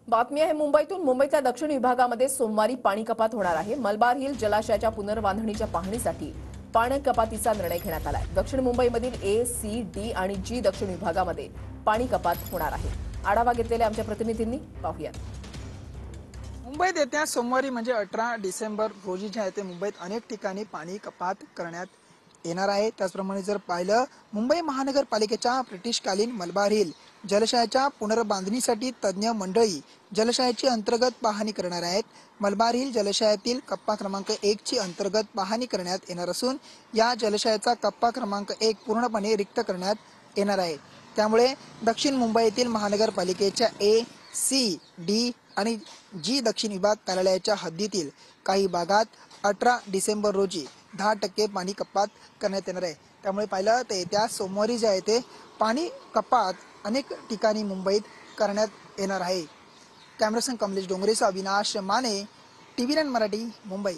बातमी आहे मुंबईतून। मुंबईच्या दक्षिण विभागामध्ये सोमवारी पाणी कपात होणार आहे। मलबार हिल जलाशयाच्या पुनर्बांधणीच्या पाहणीसाठी पाणी कपातीचा निर्णय घेण्यात आलाय। दक्षिण मुंबईमधील ए, सी, डी आणि जी दक्षिण विभागामध्ये पाणी कपात होणार आहे। आढावा घेतलेल्या आमच्या प्रतिनिधींनी पाहूया। मुंबईत येत्या सोमवारी म्हणजे 18 डिसेंबर रोजी जे आहे ते मुंबईत अनेक ठिकाणी पाणी कपात करण्यात येणार आहे। त्याचप्रमाणे जर पाहिलं, मुंबई महानगरपालिकेच्या ब्रिटिशकालीन मलबार हिल जलाशयाच्या पुनर्बांधणीसाठी तज्ज्ञ मंडळी जलाशयाची अंतर्गत पाहणी करणार आहेत। मलबार हिल जलाशयातील कप्पा क्रमांक 1 ची अंतर्गत पाहणी करण्यात येणार असून या जलाशयाचा कप्पा क्रमांक 1 पूर्णपणे रिक्त करण्यात येणार आहे। त्यामुळे दक्षिण मुंबईतील महानगरपालिकेच्या ए, सी, डी आणि जी दक्षिण विभाग कार्यालयाच्या हद्दीतील काही भागात 18 डिसेंबर रोजी 10% पाणी कपात करण्यात येणार आहे। त्यामुळे पाहिलं तर येत्या सोमवारी जे आहे ते पाणी कपात अनेक ठिकाणी मुंबईत करण्यात येणार आहे। कॅमेरासन कमलेश डोंगरेसह अविनाश माने, TV9 मराठी, मुंबई।